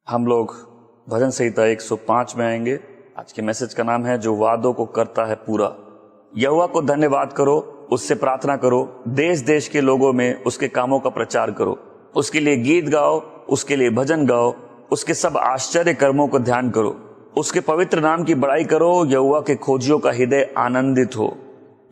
हम लोग भजन संहिता 105 में आएंगे। आज के मैसेज का नाम है जो वादों को करता है पूरा। यहोवा को धन्यवाद करो, उससे प्रार्थना करो, देश देश के लोगों में उसके कामों का प्रचार करो, उसके लिए गीत गाओ, उसके लिए भजन गाओ, उसके सब आश्चर्य कर्मों को ध्यान करो, उसके पवित्र नाम की बड़ाई करो। यहोवा के खोजियों का हृदय आनंदित हो।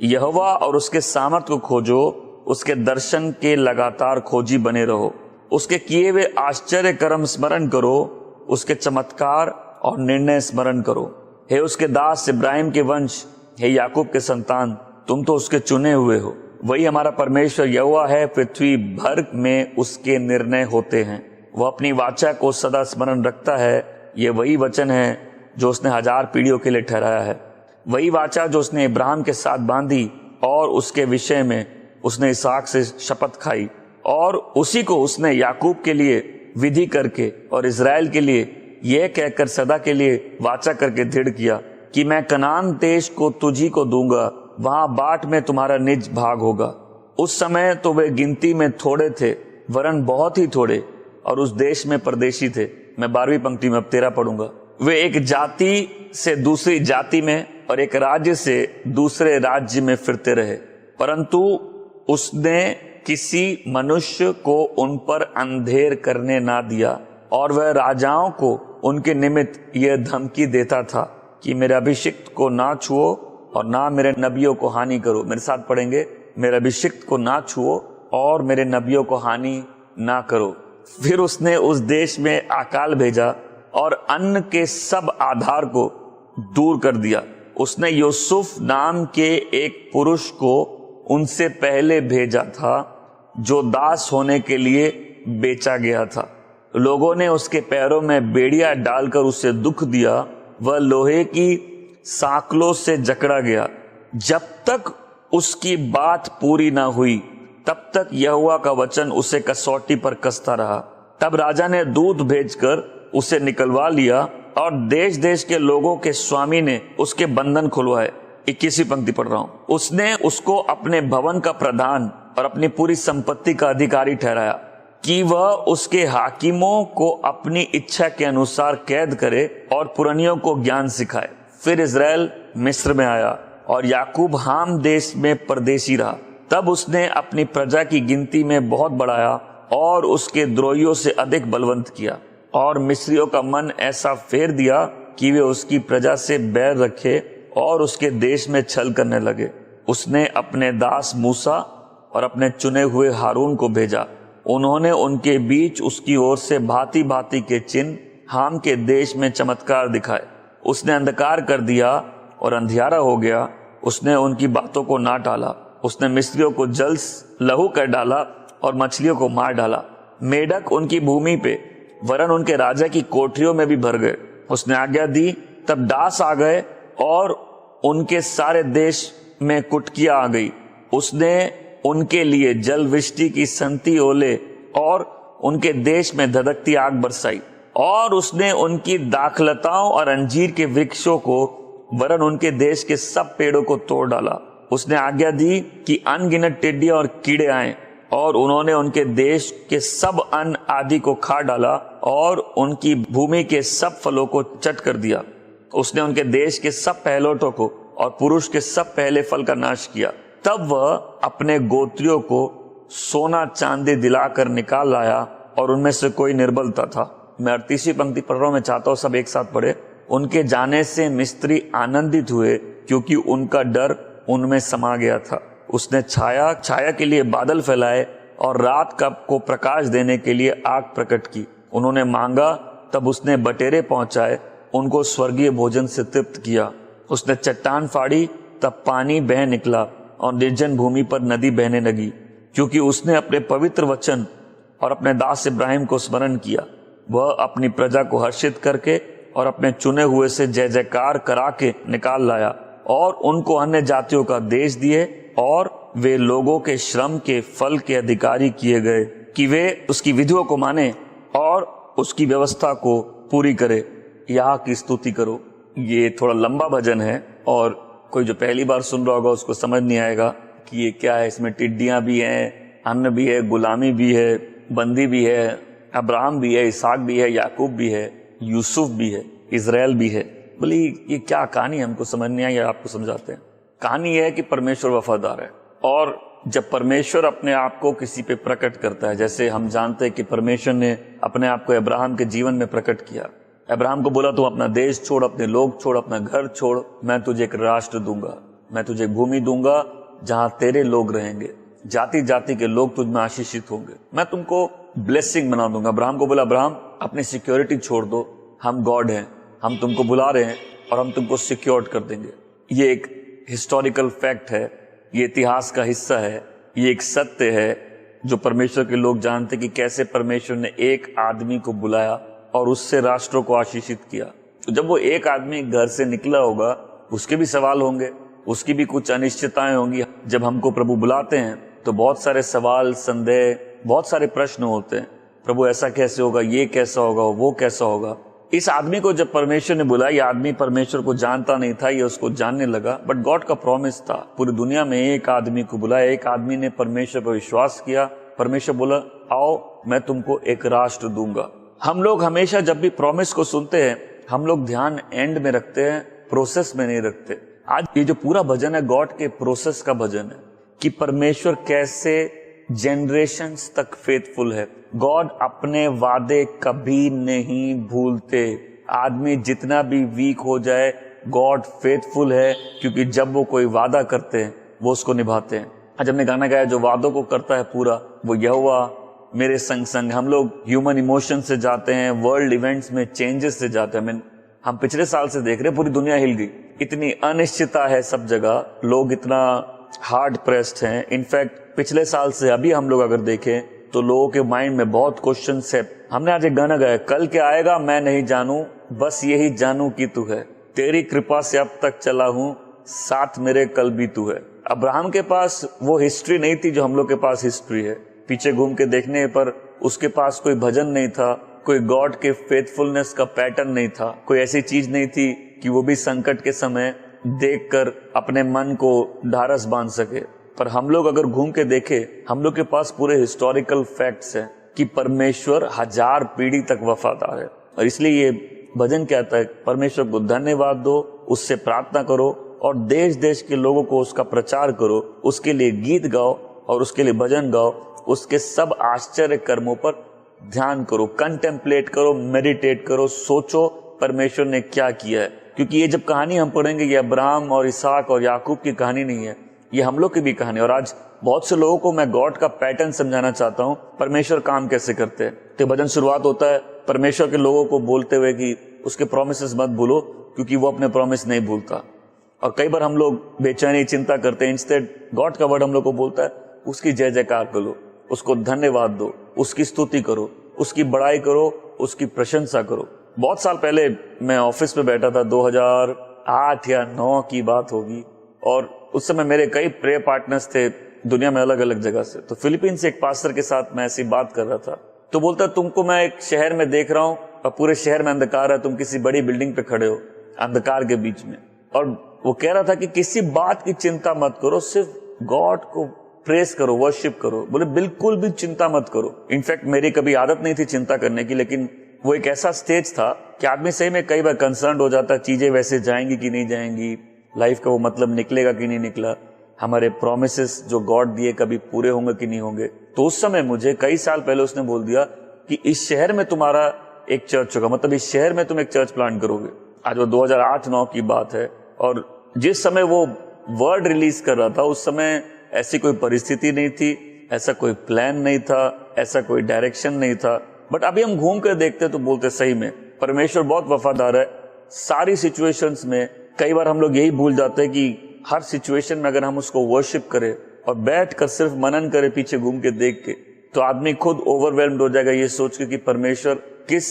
यहोवा और उसके सामर्थ को खोजो, उसके दर्शन के लगातार खोजी बने रहो। उसके किए हुए आश्चर्य कर्म स्मरण करो, उसके चमत्कार और निर्णय स्मरण करो। हे उसके दास इब्राहिम के वंश, हे याकूब के संतान, तुम तो उसके चुने हुए हो। वही हमारा परमेश्वर यहोवा है, पृथ्वी भर में उसके निर्णय होते हैं। वह अपनी वाचा को सदा स्मरण रखता है। ये वही वचन है जो उसने 1000 पीढ़ियों के लिए ठहराया है। वही वाचा जो उसने इब्राहिम के साथ बांधी और उसके विषय में उसने इसहाक से शपथ खाई, और उसी को उसने याकूब के लिए विधि करके और इज़राइल के लिए यह कहकर सदा के लिए वाचा करके दृढ़ किया कि मैं कनान देश को तुझी को दूंगा, वहां बाट में तुम्हारा निज भाग होगा। उस समय तो वे गिनती में थोड़े थे, वरन बहुत ही थोड़े, और उस देश में परदेशी थे। मैं 12वीं पंक्ति में अब 13 पढ़ूंगा। वे एक जाति से दूसरी जाति में और एक राज्य से दूसरे राज्य में फिरते रहे, परंतु उसने किसी मनुष्य को उन पर अंधेर करने ना दिया, और वह राजाओं को उनके निमित्त यह धमकी देता था कि मेरे अभिषिक्त को ना छुओ और ना मेरे नबियों को हानि करो। मेरे साथ पढ़ेंगे, मेरे अभिषिक्त को ना छुओ और मेरे नबियों को हानि ना करो। फिर उसने उस देश में अकाल भेजा और अन्न के सब आधार को दूर कर दिया। उसने यूसुफ नाम के एक पुरुष को उनसे पहले भेजा था, जो दास होने के लिए बेचा गया था। लोगों ने उसके पैरों में बेड़िया डालकर उसे दुख दिया। वह लोहे की साकलों से जकड़ा गया। जब तक उसकी बात पूरी ना हुई, तब तक यहोवा का वचन उसे कसौटी पर कसता रहा। तब राजा ने दूत भेजकर उसे निकलवा लिया, और देश देश के लोगों के स्वामी ने उसके बंधन खुलवाए। 21वीं पंक्ति पढ़ रहा हूं। उसने उसको अपने भवन का प्रधान और अपनी पूरी संपत्ति का अधिकारी ठहराया कि वह उसके हाकिमों को अपनी इच्छा के अनुसार कैद करे और पुरनियों को ज्ञान सिखाए। फिर इज़राइल मिस्र में आया और याकूब हाम देश में परदेशी रहा। तब उसने अपनी प्रजा की गिनती में बहुत बढ़ाया और उसके द्रोहियों से अधिक बलवंत किया, और मिस्रियों का मन ऐसा फेर दिया कि वे उसकी प्रजा से बैर रखे और उसके देश में छल करने लगे। उसने अपने दास मूसा और अपने चुने हुए हारून को भेजा। उन्होंने उनके बीच उसकी ओर से भांति भांति के चिन्ह हाम के देश में चमत्कार दिखाए। उसने अंधकार कर दिया और अंधियारा हो गया। उसने उनकी बातों को ना टाला। उसने मिस्रियों को जल लहू कर डाला और मछलियों को मार डाला। मेढक उनकी भूमि पे वरन उनके राजा की कोठरियों में भी भर गए। उसने आज्ञा दी, तब डास आ गए और उनके सारे देश में कुटकियां आ गई। उसने उनके लिए जल वृष्टि की संती ओले और उनके देश में धधकती आग बरसाई, और उसने उनकी दाखलताओं और अंजीर के वृक्षों को वरन उनके देश के सब पेड़ों को तोड़ डाला। उसने आज्ञा दी कि अनगिनत टिड्डियां और कीड़े आए, और उन्होंने उनके देश के सब अन्न आदि को खा डाला और उनकी भूमि के सब फलों को चट कर दिया। उसने उनके देश के सब पहलोठों को और पुरुष के सब पहले फल का नाश किया। तब वह अपने गोत्रियों को सोना चांदी दिलाकर निकाल लाया, और उनमें से कोई निर्बलता था। मैं 38वीं पंक्ति पढ़ रहा हूं, मैं चाहता हूं सब एक साथ पढ़े। उनके जाने से मिस्त्री आनंदित हुए, क्योंकि उनका डर उनमें समा गया था। उसने छाया के लिए बादल फैलाए और रात को प्रकाश देने के लिए आग प्रकट की। उन्होंने मांगा, तब उसने बटेरे पहुंचाए, उनको स्वर्गीय भोजन से तृप्त किया। उसने चट्टान फाड़ी, तब पानी बह निकला और निर्जन भूमि पर नदी बहने लगी, क्योंकि उसने अपने पवित्र वचन और अपने दास इब्राहिम को स्मरण किया। वह अपनी प्रजा को हर्षित करके और अपने चुने हुए से जय जयकार करा के निकाल लाया, और उनको अन्य जातियों का देश दिए, और वे लोगों के श्रम के फल के अधिकारी किए गए कि वे उसकी विधियों को माने और उसकी व्यवस्था को पूरी करे। यहाँ की स्तुति करो। ये थोड़ा लंबा भजन है, और कोई जो पहली बार सुन रहा होगा उसको समझ नहीं आएगा कि ये क्या है। इसमें टिड्डियां भी हैं, अन्न भी है, गुलामी भी है, बंदी भी है, अब्राहम भी है, इसहाक भी है, याकूब भी है, यूसुफ भी है, इजराइल भी है। बोले ये क्या कहानी है, हमको समझ नहीं आई, आपको समझाते हैं। कहानी यह है कि परमेश्वर वफादार है, और जब परमेश्वर अपने आप को किसी पे प्रकट करता है, जैसे हम जानते हैं कि परमेश्वर ने अपने आप को अब्राहम के जीवन में प्रकट किया। अब्राहम को बोला तुम अपना देश छोड़, अपने लोग छोड़, अपना घर छोड़, मैं तुझे एक राष्ट्र दूंगा, मैं तुझे भूमि दूंगा जहां तेरे लोग रहेंगे, जाति जाति के लोग तुझ में आशीषित होंगे, मैं तुमको ब्लेसिंग बना दूंगा। अब्राहम को बोला अब्राहम अपनी सिक्योरिटी छोड़ दो, हम गॉड हैं, हम तुमको बुला रहे हैं और हम तुमको सिक्योर्ड कर देंगे। ये एक हिस्टोरिकल फैक्ट है, ये इतिहास का हिस्सा है, ये एक सत्य है जो परमेश्वर के लोग जानते कि कैसे परमेश्वर ने एक आदमी को बुलाया और उससे राष्ट्रों को आशीषित किया। तो जब वो एक आदमी घर से निकला होगा, उसके भी सवाल होंगे, उसकी भी कुछ अनिश्चितताएं होंगी। जब हमको प्रभु बुलाते हैं तो बहुत सारे सवाल, संदेह, बहुत सारे प्रश्न होते हैं। प्रभु ऐसा कैसे होगा, ये कैसा होगा, वो कैसा होगा। इस आदमी को जब परमेश्वर ने बुलाया, ये आदमी परमेश्वर को जानता नहीं था, ये उसको जानने लगा, बट गॉड का प्रॉमिस था। पूरी दुनिया में एक आदमी को बुलाया, एक आदमी ने परमेश्वर पर विश्वास किया, परमेश्वर बोला आओ मैं तुमको एक राष्ट्र दूंगा। हम लोग हमेशा जब भी प्रॉमिस को सुनते हैं, हम लोग ध्यान एंड में रखते हैं, प्रोसेस में नहीं रखते। आज ये जो पूरा भजन है गॉड के प्रोसेस का भजन है कि परमेश्वर कैसे जनरेशंस तक फेथफुल है। गॉड अपने वादे कभी नहीं भूलते। आदमी जितना भी वीक हो जाए, गॉड फेथफुल है, क्योंकि जब वो कोई वादा करते हैं वो उसको निभाते हैं। आज हमने गाना गाया, जो वादों को करता है पूरा वो यहोवा मेरे संग संग। हम लोग ह्यूमन इमोशन से जाते हैं, वर्ल्ड इवेंट्स में चेंजेस से जाते हैं। हम पिछले साल से देख रहे हैं पूरी दुनिया हिल गई, इतनी अनिश्चितता है सब जगह, लोग इतना हार्ड प्रेस्ड हैं। इनफैक्ट पिछले साल से अभी हम लोग अगर देखें तो लोगों के माइंड में बहुत क्वेश्चंस है। हमने आज एक गाना गाया, कल क्या आएगा मैं नहीं जानू, बस यही जानू कि तू है, तेरी कृपा से अब तक चला हूं, साथ मेरे कल भी तू है। अब्राहम के पास वो हिस्ट्री नहीं थी जो हम लोग के पास हिस्ट्री है। पीछे घूम के देखने पर उसके पास कोई भजन नहीं था, कोई गॉड के फेथफुलनेस का पैटर्न नहीं था, कोई ऐसी चीज नहीं थी कि वो भी संकट के समय देखकर अपने मन को ढारस बांध सके। पर हम लोग अगर घूम के देखें, हम लोग के पास पूरे हिस्टोरिकल फैक्ट्स हैं कि परमेश्वर 1000 पीढ़ी तक वफादार है। और इसलिए ये भजन कहता है परमेश्वर को धन्यवाद दो, उससे प्रार्थना करो और देश देश के लोगों को उसका प्रचार करो, उसके लिए गीत गाओ और उसके लिए भजन गाओ, उसके सब आश्चर्य कर्मों पर ध्यान करो, कंटेम्पलेट करो, मेडिटेट करो, सोचो परमेश्वर ने क्या किया है। क्योंकि ये जब कहानी हम पढ़ेंगे, ये अब्राहम और इसहाक और याकूब की कहानी नहीं है, ये हम लोग की भी कहानी। और आज बहुत से लोगों को मैं गॉड का पैटर्न समझाना चाहता हूँ, परमेश्वर काम कैसे करते हैं। तो भजन शुरुआत होता है परमेश्वर के लोगों को बोलते हुए कि उसके प्रोमिसेस मत भूलो, क्योंकि वो अपने प्रॉमिस नहीं भूलता। और कई बार हम लोग बेचैनी चिंता करते हैं, इंस्टेड गॉड का वर्ड हम लोग को बोलता है उसकी जय जयकार करो, उसको धन्यवाद दो, उसकी स्तुति करो, उसकी बड़ाई करो, उसकी प्रशंसा करो। बहुत साल पहले मैं ऑफिस में बैठा था, 2008 या 9 की बात होगी, और उस समय मेरे कई प्रेयर पार्टनर्स थे दुनिया में अलग अलग जगह से। तो फिलीपींस से एक पास्टर के साथ मैं ऐसी बात कर रहा था, तो बोलता तुमको मैं एक शहर में देख रहा हूँ और पूरे शहर में अंधकार है, तुम किसी बड़ी बिल्डिंग पे खड़े हो अंधकार के बीच में। और वो कह रहा था कि किसी बात की चिंता मत करो, सिर्फ गॉड को प्रेस करो, वर्शिप करो। बोले बिल्कुल भी चिंता मत करो। इनफैक्ट मेरी कभी आदत नहीं थी चिंता करने की, लेकिन वो एक ऐसा स्टेज था कि आदमी सही में कई बार कंसर्न हो जाता, चीजें वैसे जाएंगी कि नहीं जाएंगी, लाइफ का वो मतलब निकलेगा कि नहीं निकला, हमारे प्रोमिसेस जो गॉड दिए कभी पूरे होंगे कि नहीं होंगे। तो उस समय मुझे कई साल पहले उसने बोल दिया कि इस शहर में तुम्हारा एक चर्च होगा, मतलब इस शहर में तुम एक चर्च प्लांट करोगे। आज वो 2008-9 की बात है, और जिस समय वो वर्ड रिलीज कर रहा था उस समय ऐसी कोई परिस्थिति नहीं थी, ऐसा कोई प्लान नहीं था, ऐसा कोई डायरेक्शन नहीं था। बट अभी हम घूम कर देखते तो बोलते सही में परमेश्वर बहुत वफादार है सारी सिचुएशंस में। कई बार हम लोग यही भूल जाते हैं कि हर सिचुएशन में अगर हम उसको वर्शिप करें और बैठ कर सिर्फ मनन करें पीछे घूम के देख के, तो आदमी खुद ओवरवेल्म्ड हो जाएगा ये सोच के कि परमेश्वर किस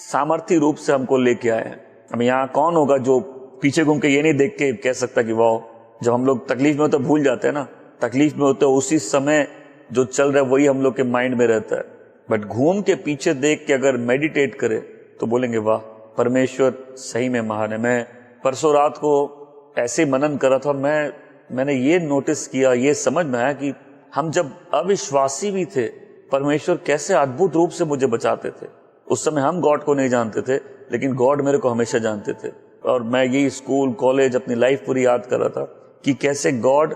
सामर्थ्य रूप से हमको लेके आए हैं। अब यहाँ कौन होगा जो पीछे घूम के ये नहीं देख के कह सकता कि वाह। जब हम लोग तकलीफ में होते भूल जाते हैं ना, तकलीफ में होते उसी समय जो चल रहा है वही हम लोग के माइंड में रहता है। बट घूम के पीछे देख के अगर मेडिटेट करे तो बोलेंगे वाह परमेश्वर सही में महान है। मैं परसों रात को ऐसे मनन कर रहा था, मैंने ये नोटिस किया, ये समझ में आया कि हम जब अविश्वासी भी थे परमेश्वर कैसे अद्भुत रूप से मुझे बचाते थे। उस समय हम गॉड को नहीं जानते थे, लेकिन गॉड मेरे को हमेशा जानते थे। और मैं यही स्कूल कॉलेज अपनी लाइफ पूरी याद कर रहा था कि कैसे गॉड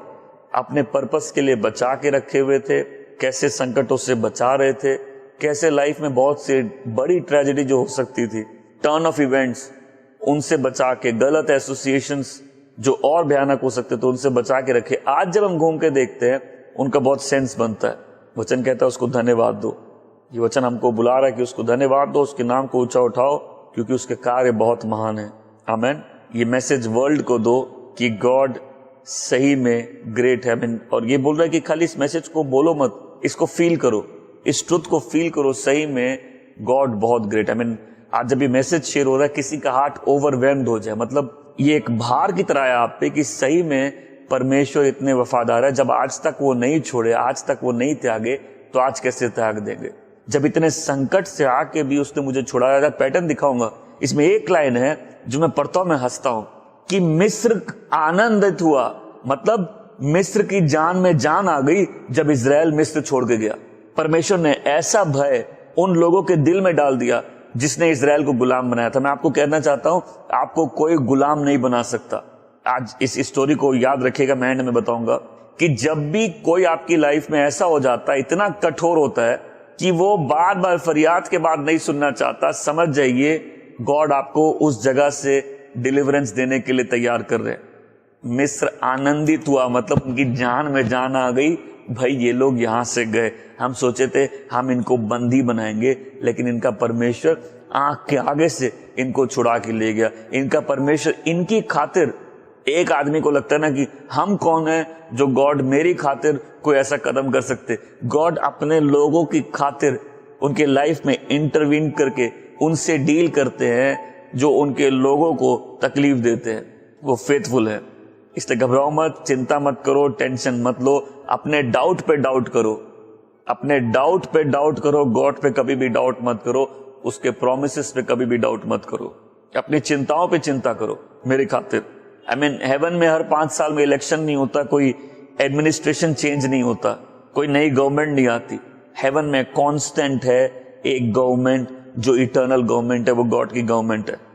अपने पर्पस के लिए बचा के रखे हुए थे, कैसे संकटों से बचा रहे थे, कैसे लाइफ में बहुत सी बड़ी ट्रेजेडी जो हो सकती थी, टर्न ऑफ इवेंट्स, उनसे बचा के, गलत एसोसिएशंस जो और भयानक हो सकते थे उनसे बचा के रखे। आज जब हम घूम के देखते हैं उनका बहुत सेंस बनता है। वचन कहता है उसको धन्यवाद दो। ये वचन हमको बुला रहा है कि उसको धन्यवाद दो, उसके नाम को ऊंचा उठाओ, क्योंकि उसके कार्य बहुत महान है। आमेन। ये मैसेज वर्ल्ड को दो कि गॉड सही में ग्रेट है। आमीन। और ये बोल रहा है कि खाली इस मैसेज को बोलो मत, इसको फील करो, इस ट्रुथ को फील करो, सही में गॉड बहुत ग्रेट है। आमीन। आज जब ये मैसेज शेयर हो रहा है किसी का हार्ट ओवरवेल्म्ड हो जाए, मतलब ये एक भार की तरह है आप पे कि सही में परमेश्वर इतने वफादार है। जब आज तक वो नहीं छोड़े, आज तक वो नहीं त्यागे, तो आज कैसे त्याग देंगे। जब इतने संकट से आके भी उसने मुझे छुड़ाया था। पैटर्न दिखाऊंगा, इसमें एक लाइन है जो मैं पढ़ता हूं, मैं हंसता हूं कि मिस्र आनंदित हुआ, मतलब मिस्र की जान में जान आ गई जब इजराइल मिस्र छोड़ के गया। परमेश्वर ने ऐसा भय उन लोगों के दिल में डाल दिया जिसने इजराइल को गुलाम बनाया था। मैं आपको कहना चाहता हूं, आपको कोई गुलाम नहीं बना सकता। आज इस स्टोरी को याद रखिएगा, मैं एंड में बताऊंगा कि जब भी कोई आपकी लाइफ में ऐसा हो जाता है, इतना कठोर होता है कि वो बार बार फरियाद के बाद नहीं सुनना चाहता, समझ जाइए गॉड आपको उस जगह से डिलीवरेंस देने के लिए तैयार कर रहे हैं। मिस्र आनंदित हुआ, मतलब उनकी जान में जान आ गई। भाई ये लोग यहां से गए, हम सोचे थे हम इनको बंदी बनाएंगे, लेकिन इनका परमेश्वर आंख के आगे से इनको छुड़ा के ले गया। इनका परमेश्वर इनकी खातिर, एक आदमी को लगता है ना कि हम कौन है जो गॉड मेरी खातिर कोई ऐसा कदम कर सकते। गॉड अपने लोगों की खातिर उनके लाइफ में इंटरवीन करके उनसे डील करते हैं जो उनके लोगों को तकलीफ देते हैं। वो फेथफुल है। इसलिए घबराओ मत, चिंता मत करो, टेंशन मत लो, अपने डाउट पे डाउट करो, अपने डाउट पे डाउट करो, गॉड पे कभी भी डाउट मत करो, उसके प्रोमिसेस पे कभी भी डाउट मत करो, अपनी चिंताओं पे चिंता करो मेरी खातिर। हेवन में हर 5 साल में इलेक्शन नहीं होता, कोई एडमिनिस्ट्रेशन चेंज नहीं होता, कोई नई गवर्नमेंट नहीं आती। हेवन में कांस्टेंट है एक गवर्नमेंट जो इटर्नल गवर्नमेंट है, वो गॉड की गवर्नमेंट है।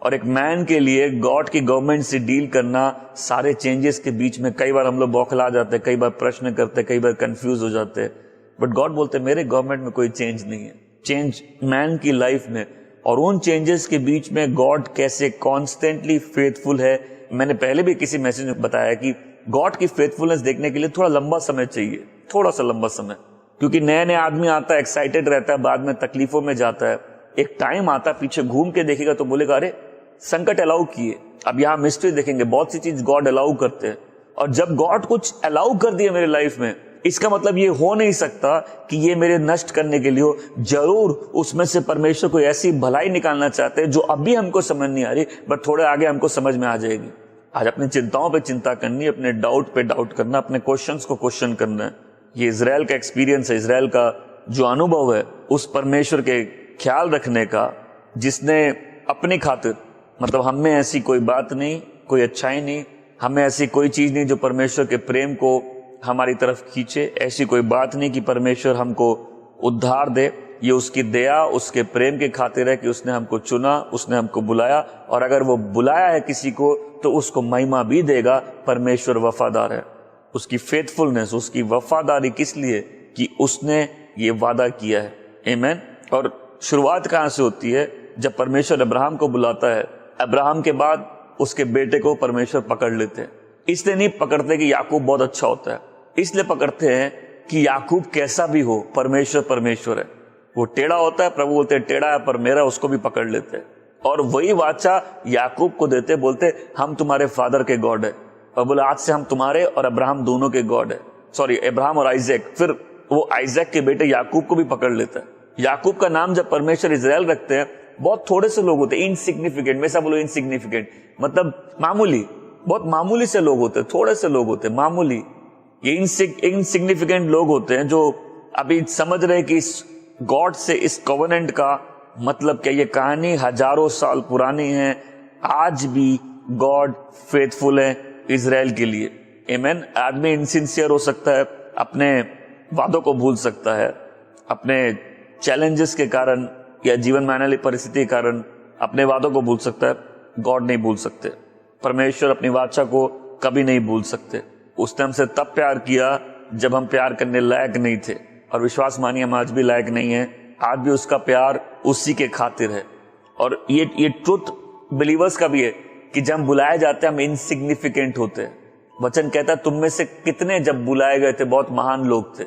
और एक मैन के लिए गॉड की गवर्नमेंट से डील करना, सारे चेंजेस के बीच में कई बार हम लोग बौखला जाते हैं, कई बार प्रश्न करते हैं, कई बार कंफ्यूज हो जाते हैं, बट गॉड बोलते हैं मेरे गवर्नमेंट में कोई चेंज नहीं है। चेंज मैन की लाइफ में, और उन चेंजेस के बीच में गॉड कैसे कॉन्स्टेंटली फेथफुल है। मैंने पहले भी किसी मैसेज में बताया कि गॉड की फेथफुलनेस देखने के लिए थोड़ा लंबा समय चाहिए, थोड़ा सा लंबा समय, क्योंकि नया नया आदमी आता है, एक्साइटेड रहता है, बाद में तकलीफों में जाता है। एक टाइम आता है पीछे घूम के देखेगा तो बोलेगा अरे संकट अलाउ किए। अब यहाँ मिस्ट्री देखेंगे, बहुत सी चीज गॉड अलाउ करते हैं, और जब गॉड कुछ अलाउ कर दिया मेरे लाइफ में, इसका मतलब ये हो नहीं सकता कि ये मेरे नष्ट करने के लिए हो। जरूर उसमें से परमेश्वर कोई ऐसी भलाई निकालना चाहते हैं जो अभी हमको समझ नहीं आ रही, बट थोड़े आगे हमको समझ में आ जाएगी। आज अपनी चिंताओं पे चिंता करनी, अपने डाउट पे डाउट करना, अपने क्वेश्चंस को क्वेश्चन करना है। ये इजराइल का एक्सपीरियंस है, इजराइल का जो अनुभव है उस परमेश्वर के ख्याल रखने का, जिसने अपनी खातिर, मतलब हम में ऐसी कोई बात नहीं, कोई अच्छाई नहीं, हमें ऐसी कोई चीज नहीं जो परमेश्वर के प्रेम को हमारी तरफ खींचे। ऐसी कोई बात नहीं कि परमेश्वर हमको उद्धार दे। ये उसकी दया, उसके प्रेम के खातिर है कि उसने हमको चुना, उसने हमको बुलाया, और अगर वो बुलाया है किसी को तो उसको महिमा भी देगा। परमेश्वर वफादार है, उसकी फेथफुलनेस, उसकी वफादारी किस लिए कि उसने ये वादा किया है। आमीन। और शुरुआत कहां से होती है? जब परमेश्वर अब्राहम को बुलाता है, अब्राहम के बाद उसके बेटे को परमेश्वर पकड़ लेते हैं। इसलिए नहीं पकड़ते कि याकूब बहुत अच्छा होता है, इसलिए पकड़ते हैं कि याकूब कैसा भी हो, परमेश्वर परमेश्वर है। वो टेढ़ा होता है, प्रभु बोलते हैं टेढ़ा है पर मेरा, उसको भी पकड़ लेते हैं। और वही वाचा याकूब को देते, बोलते हम तुम्हारे फादर के गॉड है, और बोले आज से हम तुम्हारे और अब्राहम दोनों के गॉड है। सॉरी, अब्राहम और आइजैक। फिर वो आइजैक के बेटे याकूब को भी पकड़ लेता है। याकूब का नाम जब परमेश्वर इजराइल रखते हैं, बहुत थोड़े से लोग होते हैं, इनसिग्निफिकेंट, वैसा बोलो इनसिग्निफिकेंट, मतलब मामूली, बहुत मामूली से लोग होते हैं, थोड़े से लोग होते हैं, मामूली। ये इनसिग्निफिकेंट लोग होते हैं जो अभी समझ रहे कि इस गॉड से, इस कॉवेनेंट का मतलब क्या। ये कहानी हजारों साल पुरानी है, आज भी गॉड फेथफुल है इजराइल के लिए। आमीन। आदमी इनसिंसियर हो सकता है, अपने वादों को भूल सकता है, अपने चैलेंजेस के कारण या जीवन में आने वाली परिस्थिति के कारण अपने वादों को भूल सकता है, गॉड नहीं भूल सकते। परमेश्वर अपनी वाचा को कभी नहीं भूल सकते। उसने हमसे तब प्यार किया जब हम प्यार करने लायक नहीं थे, और विश्वास मानिए हम आज भी लायक नहीं है। आज भी उसका प्यार उसी के खातिर है। और ये ट्रुथ बिलीवर्स का भी है कि जब हम बुलाए जाते हैं हम इनसिग्निफिकेंट होते हैं। वचन कहता है तुम में से कितने जब बुलाए गए थे बहुत महान लोग थे,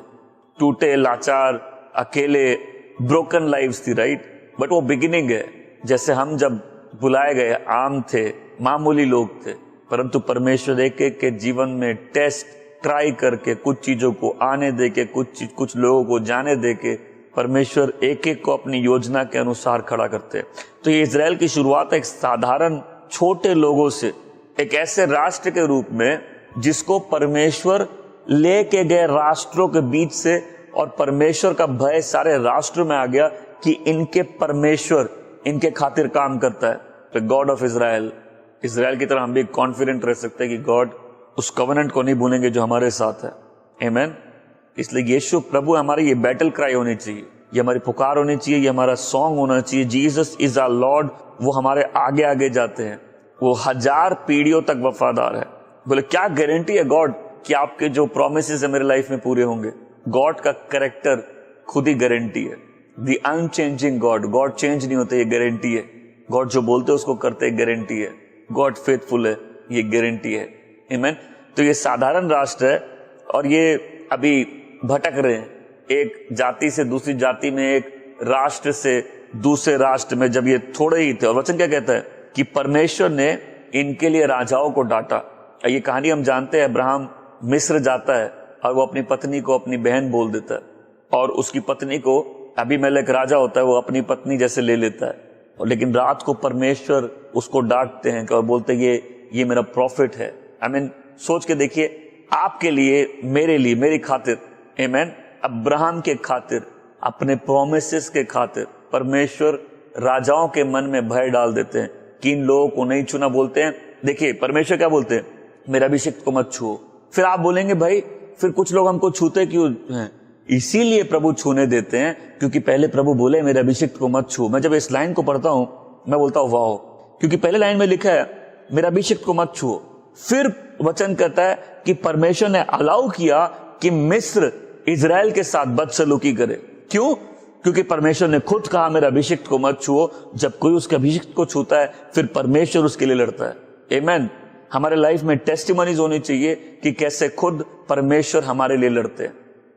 टूटे, लाचार, अकेले, ब्रोकन लाइव्स थी, राइट। बट वो बिगिनिंग है। जैसे हम जब बुलाए गए आम थे, मामूली लोग थे, परंतु परमेश्वर एक एक के जीवन में टेस्ट ट्राई करके कुछ चीजों को आने दे के, कुछ लोगों को जाने दे के परमेश्वर एक एक को अपनी योजना के अनुसार खड़ा करते हैं। तो ये इजराइल की शुरुआत एक साधारण छोटे लोगों से, एक ऐसे राष्ट्र के रूप में जिसको परमेश्वर लेके गए राष्ट्रों के बीच से, और परमेश्वर का भय सारे राष्ट्रों में आ गया कि इनके परमेश्वर इनके खातिर काम करता है। तो गॉड ऑफ इजराइल की तरह हम भी कॉन्फिडेंट रह सकते हैं कि गॉड उस कवेनेंट को नहीं भूलेंगे जो हमारे साथ है। आमेन। इसलिए यीशु प्रभु हमारी ये बैटल क्राई होनी चाहिए, ये हमारी पुकार होनी चाहिए, ये हमारा सॉन्ग होना चाहिए। Jesus is our Lord. वो हमारे आगे आगे जाते हैं, वो 1000 पीढ़ियों तक वफादार है। बोले क्या गारंटी है गॉड कि आपके जो प्रोमिसेस है मेरे लाइफ में पूरे होंगे? गॉड का कैरेक्टर खुद ही गारंटी है। द अनचेंजिंग गॉड चेंज नहीं होते, ये गारंटी है। गॉड जो बोलते हैं उसको करते, गारंटी है। गॉड फेथफुल है, ये गारंटी है। आमीन। तो ये साधारण राष्ट्र है और ये अभी भटक रहे हैं एक जाति से दूसरी जाति में, एक राष्ट्र से दूसरे राष्ट्र में, जब ये थोड़े ही थे। और वचन क्या कहता है कि परमेश्वर ने इनके लिए राजाओं को डांटा। ये कहानी हम जानते हैं, अब्राहम मिस्र जाता है और वो अपनी पत्नी को अपनी बहन बोल देता है, और उसकी पत्नी को अबीमेलेक राजा होता है, वो अपनी पत्नी जैसे ले लेता है। और लेकिन रात को परमेश्वर उसको डांटते हैं और बोलते हैं ये मेरा प्रॉफिट है। आमीन। सोच के देखिए, आपके लिए, मेरे लिए, मेरी खातिर, आमीन, अब्राहम के खातिर, अपने प्रोमिसेस के खातिर परमेश्वर राजाओं के मन में भय डाल देते हैं कि इन लोगों को नहीं छूना। बोलते हैं, देखिए परमेश्वर क्या बोलते हैं, मेरे अभिषिक्त को मत छुओ। फिर आप बोलेंगे भाई फिर कुछ लोग हमको छूते क्यों हैं? इसीलिए प्रभु छूने देते हैं क्योंकि पहले प्रभु बोले मेरे अभिषिक्त को मत छू। मैं जब इस लाइन को पढ़ता हूं मैं बोलता हूं वाह, क्योंकि पहले लाइन में लिखा है मेरा अभिषिक्त को मत छुओ। फिर वचन कहता है कि परमेश्वर ने अलाउ किया कि मिस्र इजराइल के साथ बदसलूकी करे। क्यों? क्योंकि परमेश्वर ने खुद कहा मेरे अभिषिक्त को मत छुओ। जब कोई उसके अभिषिक्त को छूता है फिर परमेश्वर उसके लिए लड़ता है। आमीन। हमारे लाइफ में टेस्टिमनीज होनी चाहिए कि कैसे खुद परमेश्वर हमारे लिए लड़ते हैं।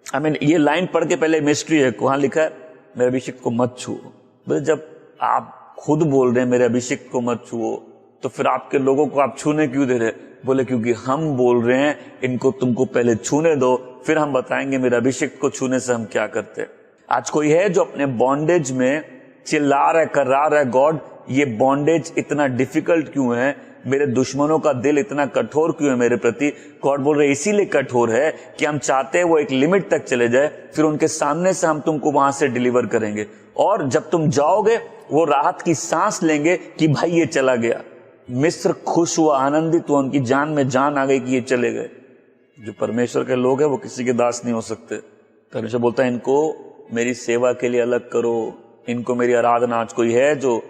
आमीन। ये लाइन पढ़ के पहले मिस्ट्री है, वहां लिखा है मेरे अभिषिक्त को मत छुओ। बोले जब आप खुद बोल रहे हैं मेरे अभिषिक्त को मत छुओ, तो फिर आपके लोगों को आप छूने क्यों दे रहे? बोले क्योंकि हम बोल रहे हैं इनको तुमको पहले छूने दो, फिर हम बताएंगे मेरे अभिषिक्त को छूने से हम क्या करते हैं। आज कोई है जो अपने बॉन्डेज में चिल्ला रहा है, कर्रा रहा है, गॉड ये बॉन्डेज इतना डिफिकल्ट क्यों है, मेरे दुश्मनों का दिल इतना कठोर क्यों है मेरे प्रति? गॉड बोल रहे इसीलिए कठोर है कि हम चाहते हैं वो एक लिमिट तक चले जाए, फिर उनके सामने से हम तुमको वहां से डिलीवर करेंगे, और जब तुम जाओगे वो राहत की सांस लेंगे कि भाई ये चला गया। मिस्र खुश हुआ, आनंदित हुआ, उनकी जान में जान आ गई कि ये चले गए। जो परमेश्वर के लोग हैं वो किसी के दास नहीं हो सकते। परमेश्वर बोलता है इनको मेरी सेवा के लिए अलग करो, इनको मेरी आराधना। आज कोई है जो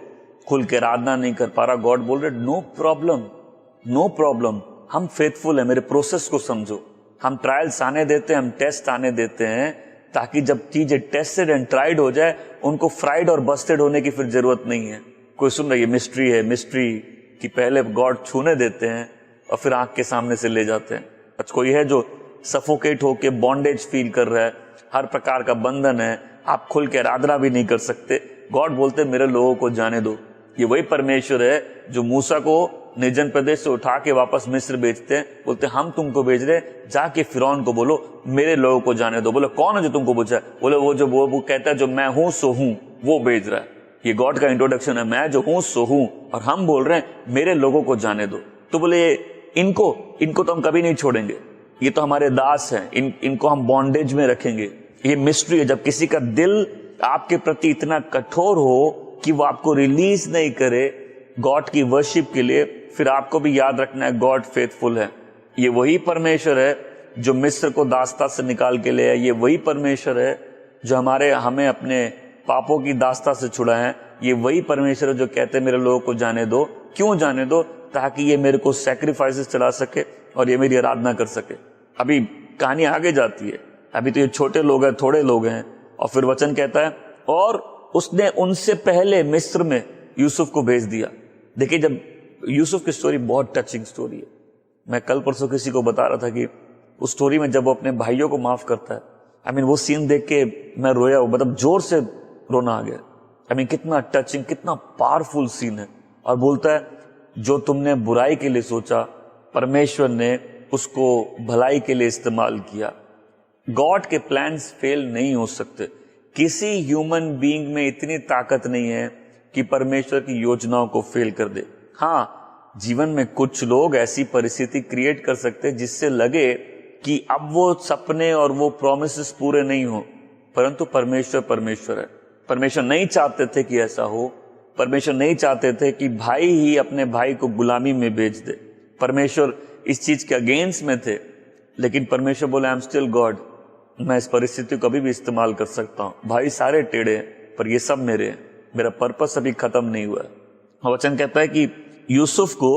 खुल के आराधना नहीं कर पा रहा, गॉड बोल रहे नो प्रॉब्लम, नो प्रॉब्लम, हम फेथफुल है, मेरे प्रोसेस को समझो। हम ट्रायल्स आने देते हैं, हम टेस्ट आने देते हैं, ताकि जब चीजें टेस्टेड एंड ट्राइड हो जाए उनको फ्राइड और बस्टेड होने की फिर जरूरत नहीं है। कोई सुन रही है मिस्ट्री है, मिस्ट्री कि पहले गॉड छूने देते हैं और फिर आंख के सामने से ले जाते हैं। अच्छा कोई है जो सफोकेट होके बॉन्डेज फील कर रहा है, हर प्रकार का बंधन है, आप खुल के आराधना भी नहीं कर सकते। गॉड बोलते मेरे लोगों को जाने दो। ये वही परमेश्वर है जो मूसा को निर्जन प्रदेश से उठा के वापस मिस्र भेजते हैं। बोलते हम तुमको भेज रहे, जाके फिरौन को बोलो मेरे लोगों को जाने दो। बोले कौन है जो तुमको पूछा है? बोले वो कहता है जो मैं हूं सो हूं, वो भेज रहा है। ये गॉड का इंट्रोडक्शन है, मैं जो हूं सो हूं, और हम बोल रहे हैं मेरे लोगों को जाने दो। तो बोले इनको तो हम कभी नहीं छोड़ेंगे, ये तो हमारे दास हैं, इनको हम बॉन्डेज में रखेंगे। ये मिस्ट्री है, जब किसी का दिल आपके प्रति इतना कठोर हो कि वो आपको रिलीज नहीं करे गॉड की वर्शिप के लिए, फिर आपको भी याद रखना है गॉड फेथफुल है। ये वही परमेश्वर है जो मिस्र को दास्ता से निकाल के ले आया, ये वही परमेश्वर है जो हमें अपने पापों की दास्ता से छुड़ाए हैं। ये वही परमेश्वर है जो कहते हैं मेरे लोगों को जाने दो। क्यों जाने दो? ताकि ये मेरे को सैक्रिफाइसेस चढ़ा सके और ये मेरी आराधना कर सके। अभी कहानी आगे जाती है, अभी तो ये छोटे लोग हैं, थोड़े लोग हैं, और फिर वचन कहता है और उसने उनसे पहले मिस्र में यूसुफ को भेज दिया। देखिए, जब यूसुफ की स्टोरी बहुत टचिंग स्टोरी है। मैं कल परसों किसी को बता रहा था कि उस स्टोरी में जब वो अपने भाइयों को माफ करता है, वो सीन देख के मैं रोया, मतलब जोर से रोना आ गया। कितना टचिंग, कितना पावरफुल सीन है। और बोलता है जो तुमने बुराई के लिए सोचा, परमेश्वर ने उसको भलाई के लिए इस्तेमाल किया। गॉड के प्लान्स फेल नहीं हो सकते। किसी ह्यूमन बीइंग में इतनी ताकत नहीं है कि परमेश्वर की योजनाओं को फेल कर दे। हाँ, जीवन में कुछ लोग ऐसी परिस्थिति क्रिएट कर सकते हैं जिससे लगे कि अब वो सपने और वो प्रॉमिसेस पूरे नहीं हो, परंतु परमेश्वर है। परमेश्वर नहीं चाहते थे कि ऐसा हो। परमेश्वर नहीं चाहते थे कि भाई ही अपने भाई को गुलामी में बेच दे। परमेश्वर इस चीज के अगेंस्ट में थे, लेकिन परमेश्वर बोले आई एम स्टिल गॉड, मैं इस परिस्थिति को कभी भी इस्तेमाल कर सकता हूं। भाई सारे टेढ़े हैं, पर ये सब मेरे हैं, मेरा पर्पस अभी खत्म नहीं हुआ है। वचन कहता है कि यूसुफ को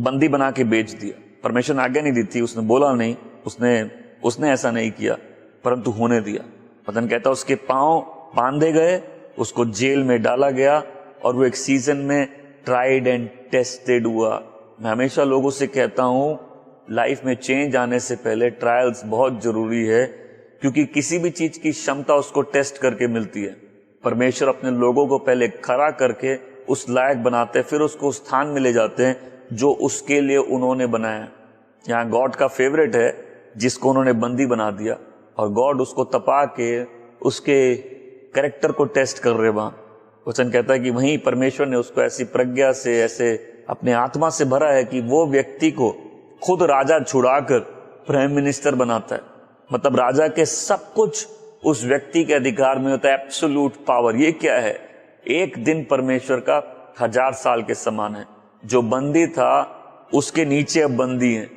बंदी बना के बेच दिया। परमेश्वर ने आज्ञा नहीं दी थी, उसने बोला नहीं, उसने ऐसा नहीं किया, परंतु होने दिया। वचन कहता है उसके पांव बांधे गए, उसको जेल में डाला गया, और वो एक सीजन में ट्राइड एंड टेस्टेड हुआ। मैं हमेशा लोगों से कहता हूं, लाइफ में चेंज आने से पहले ट्रायल्स बहुत जरूरी है, क्योंकि किसी भी चीज की क्षमता उसको टेस्ट करके मिलती है। परमेश्वर अपने लोगों को पहले खड़ा करके उस लायक बनाते हैं, फिर उसको स्थान में ले जाते हैं जो उसके लिए उन्होंने बनाया। यहाँ गॉड का फेवरेट है जिसको उन्होंने बंदी बना दिया, और गॉड उसको तपा के उसके कैरेक्टर को टेस्ट कर रहे। वहां वचन कहता है कि वहीं परमेश्वर ने उसको ऐसी प्रज्ञा से, ऐसे अपने आत्मा से भरा है कि वो व्यक्ति को खुद राजा छुड़ाकर प्राइम मिनिस्टर बनाता है। मतलब राजा के सब कुछ उस व्यक्ति के अधिकार में होता है, एब्सोल्यूट पावर। ये क्या है? एक दिन परमेश्वर का 1000 साल के समान है। जो बंदी था उसके नीचे अब बंदी है।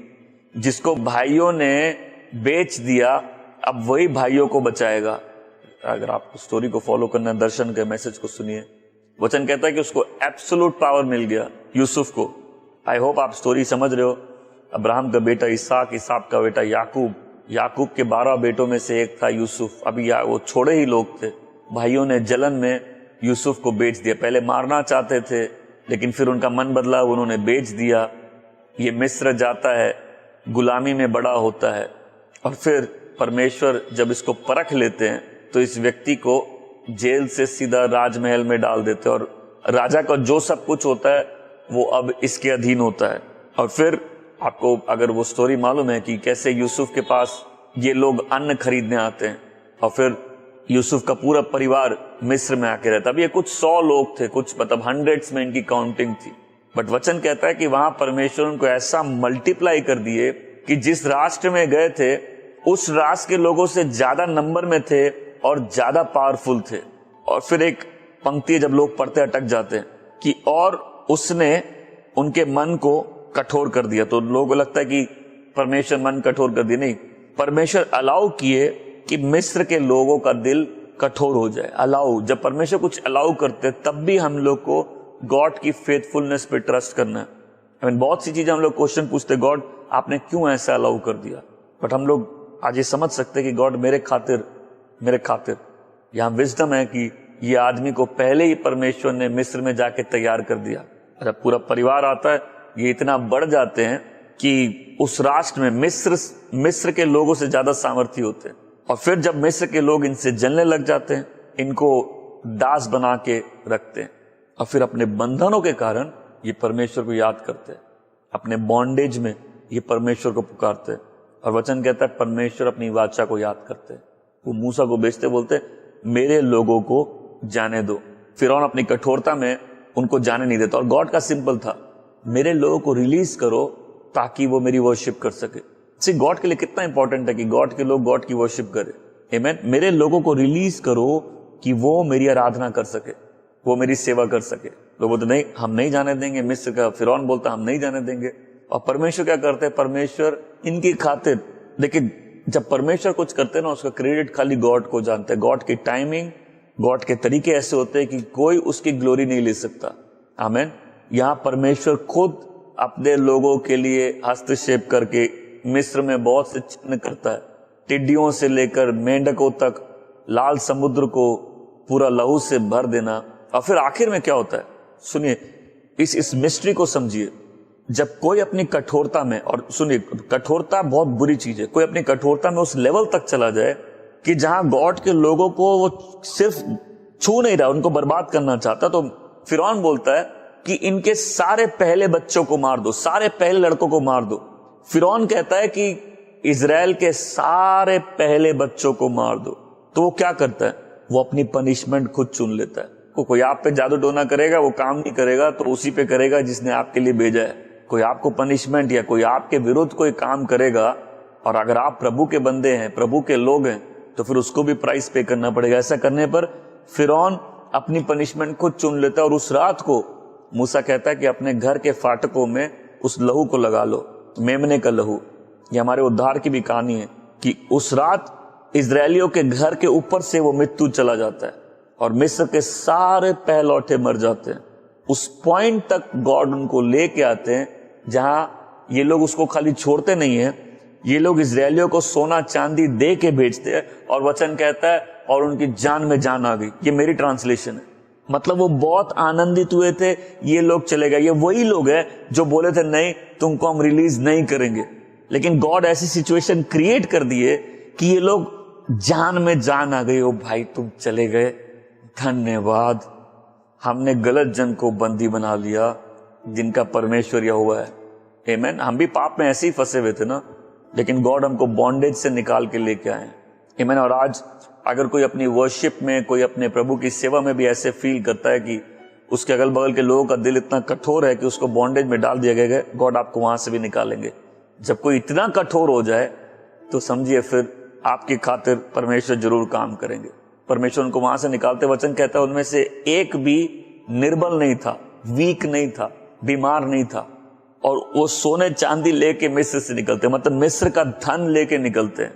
जिसको भाइयों ने बेच दिया, अब वही भाइयों को बचाएगा। अगर आपको स्टोरी को फॉलो करना है, दर्शन के मैसेज को सुनिए। वचन कहता है कि उसको एब्सोल्यूट पावर मिल गया यूसुफ को। आई होप आप स्टोरी समझ रहे हो। अब्राहम का बेटा इसहाक, इसहाक का बेटा याकूब, याकूब के 12 बेटों में से एक था यूसुफ। अभी वो छोड़े ही लोग थे। भाइयों ने जलन में यूसुफ को बेच दिया। पहले मारना चाहते थे, लेकिन फिर उनका मन बदला, उन्होंने बेच दिया। ये मिस्र जाता है, गुलामी में बड़ा होता है, और फिर परमेश्वर जब इसको परख लेते हैं तो इस व्यक्ति को जेल से सीधा राजमहल में डाल देते हैं, और राजा का जो सब कुछ होता है वो अब इसके अधीन होता है। और फिर आपको अगर वो स्टोरी मालूम है कि कैसे यूसुफ के पास ये लोग अन्न खरीदने आते हैं, और फिर यूसुफ का पूरा परिवार मिस्र में आके रहता। अब ये कुछ 100 लोग थे, कुछ मतलब हंड्रेड्स में इनकी काउंटिंग थी। बट वचन कहता है कि वहां परमेश्वर उनको ऐसा मल्टीप्लाई कर दिए कि जिस राष्ट्र में गए थे उस राष्ट्र के लोगों से ज्यादा नंबर में थे और ज्यादा पावरफुल थे। और फिर एक पंक्ति जब लोग पढ़ते अटक जाते हैं कि और उसने उनके मन को कठोर कर दिया। तो लोगों को लगता है कि परमेश्वर मन कठोर कर दिया। नहीं, परमेश्वर अलाउ किए कि मिस्र के लोगों का दिल कठोर हो जाए। अलाउ, जब परमेश्वर कुछ अलाउ करते तब भी हम लोग को गॉड की फेथफुलनेस पे ट्रस्ट करना है। बहुत सी चीजें हम लोग क्वेश्चन पूछते, गॉड आपने क्यों ऐसा अलाउ कर दिया? बट हम लोग आज ये समझ सकते हैं कि गॉड मेरे खातिर यहाँ विजडम है कि ये आदमी को पहले ही परमेश्वर ने मिस्र में जाके तैयार कर दिया। जब पूरा परिवार आता है, ये इतना बढ़ जाते हैं कि उस राष्ट्र में मिस्र के लोगों से ज्यादा सामर्थ्य होते हैं। और फिर जब मिस्र के लोग इनसे जलने लग जाते हैं, इनको दास बना के रखते हैं, और फिर अपने बंधनों के कारण ये परमेश्वर को याद करते हैं। अपने बॉन्डेज में ये परमेश्वर को पुकारते हैं। और वचन कहता है परमेश्वर अपनी वाचा को याद करते हैं। वो मूसा को बेचते, बोलते मेरे लोगों को जाने दो। फिरौन अपनी कठोरता में उनको जाने नहीं देता, और गॉड का सिंपल था, मेरे लोगों को रिलीज करो ताकि वो मेरी वर्शिप कर सके। सी, गॉड के लिए कितना इंपॉर्टेंट है कि गॉड के लोग गॉड की वर्शिप करें। आमीन। मेरे लोगों को रिलीज करो कि वो मेरी आराधना कर सके, वो मेरी सेवा कर सके। लोग बोलते नहीं, हम नहीं जाने देंगे। मिस्र का फिरौन बोलता हम नहीं जाने देंगे। और परमेश्वर क्या करते हैं? परमेश्वर इनकी खातिर, लेकिन जब परमेश्वर कुछ करते हैं ना, उसका क्रेडिट खाली गॉड को जानते हैं। गॉड की टाइमिंग, गॉड के तरीके ऐसे होते हैं कि कोई उसकी ग्लोरी नहीं ले सकता। आमीन। यहां परमेश्वर खुद अपने लोगों के लिए हस्तक्षेप करके मिस्र में बहुत से चिन्ह करता है, टिड्डियों से लेकर मेंढकों तक, लाल समुद्र को पूरा लहू से भर देना। और फिर आखिर में क्या होता है, सुनिए, इस मिस्ट्री को समझिए। जब कोई अपनी कठोरता में, और सुनिए, कठोरता बहुत बुरी चीज है, कोई अपनी कठोरता में उस लेवल तक चला जाए कि जहां गॉड के लोगों को वो सिर्फ छू नहीं रहा, उनको बर्बाद करना चाहता, तो फिरौन बोलता है कि इनके सारे पहले बच्चों को मार दो, सारे पहले लड़कों को मार दो। फिरौन कहता है कि इजराइल के सारे पहले बच्चों को मार दो। तो वो क्या करता है, वो अपनी पनिशमेंट खुद चुन लेता है। कोई आप पे जादू टोना करेगा, वो काम नहीं करेगा तो उसी पे करेगा जिसने आपके लिए भेजा है। कोई आपको पनिशमेंट या कोई आपके विरुद्ध कोई काम करेगा, और अगर आप प्रभु के बंदे हैं, प्रभु के लोग हैं, तो फिर उसको भी प्राइस पे करना पड़ेगा। ऐसा करने पर फिरौन अपनी पनिशमेंट खुद चुन लेता है। और उस रात को मूसा कहता है कि अपने घर के फाटकों में उस लहू को लगा लो, मेमने का लहू। ये हमारे उद्धार की भी कहानी है कि उस रात इजरायलियों के घर के ऊपर से वो मृत्यु चला जाता है और मिस्र के सारे पहलौठे मर जाते हैं। उस पॉइंट तक गॉड उनको लेके आते हैं जहां ये लोग उसको खाली छोड़ते नहीं है, ये लोग इजरायलियों को सोना चांदी दे के भेजते हैं। और वचन कहता है और उनकी जान में जान आ गई। ये मेरी ट्रांसलेशन है। मतलब वो बहुत आनंदित हुए थे, ये लोग चले गए। ये वही लोग हैं जो बोले थे नहीं, तुमको हम रिलीज नहीं करेंगे, लेकिन गॉड ऐसी सिचुएशन क्रिएट कर दिए कि ये लोग जान में जान आ गई। ओ भाई, तुम चले गए, धन्यवाद, हमने गलत जन को बंदी बना लिया जिनका परमेश्वर यहोवा है। आमीन। हम भी पाप में ऐसे ही फंसे हुए थे ना, लेकिन गॉड हमको बॉन्डेज से निकाल के लेके आए। आमीन। और आज अगर कोई अपनी वर्शिप में, कोई अपने प्रभु की सेवा में भी ऐसे फील करता है कि उसके अगल बगल के लोगों का दिल इतना कठोर है कि उसको बॉन्डेज में डाल दिया गया, गॉड आपको वहां से भी निकालेंगे। जब कोई इतना कठोर हो जाए तो समझिए फिर आपकी खातिर परमेश्वर जरूर काम करेंगे। परमेश्वर उनको वहां से निकालते। वचन कहता है उनमें से एक भी निर्बल नहीं था, वीक नहीं था, बीमार नहीं था। और वो सोने चांदी लेके मिस्र से निकलते, मतलब मिस्र का धन लेके निकलते हैं।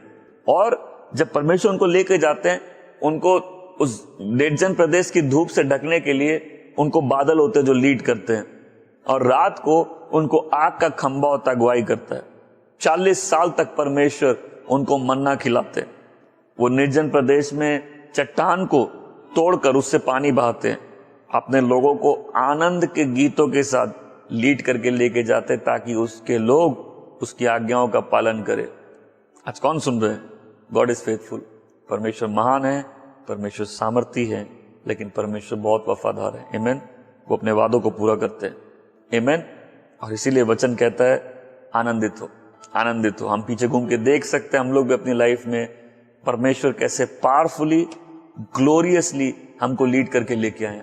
और जब परमेश्वर उनको लेके जाते हैं, उनको उस निर्जन प्रदेश की धूप से ढकने के लिए उनको बादल होते हैं जो लीड करते हैं, और रात को उनको आग का खंभा होता अगुवाई करता है। 40 साल तक परमेश्वर उनको मन्ना खिलाते। वो निर्जन प्रदेश में चट्टान को तोड़कर उससे पानी बहाते हैं, अपने लोगों को आनंद के गीतों के साथ लीड करके लेके जाते ताकि उसके लोग उसकी आज्ञाओं का पालन करें। आज कौन सुन रहे हैं? God is faithful. परमेश्वर महान है, परमेश्वर सामर्थी है, लेकिन परमेश्वर बहुत वफादार है। आमीन। वो अपने वादों को पूरा करते हैं। आमीन। और इसीलिए वचन कहता है आनंदित हो, आनंदित हो। हम पीछे घूम के देख सकते हैं हम लोग भी अपनी लाइफ में परमेश्वर कैसे पावरफुली, ग्लोरियसली हमको लीड करके लेके आए।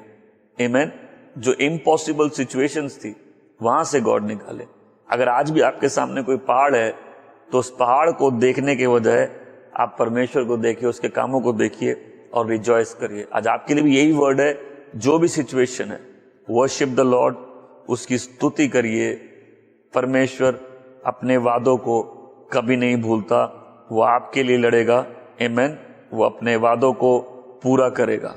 आमीन। जो इम्पॉसिबल सिचुएशंस थी वहां से गॉड निकाले। अगर आज भी आपके सामने कोई पहाड़ है तो उस पहाड़ को देखने के बजाय आप परमेश्वर को देखिए, उसके कामों को देखिए और रिजॉइस करिए। आज आपके लिए भी यही वर्ड है, जो भी सिचुएशन है, वर्शिप द लॉर्ड, उसकी स्तुति करिए। परमेश्वर अपने वादों को कभी नहीं भूलता, वो आपके लिए लड़ेगा। आमीन। वो अपने वादों को पूरा करेगा।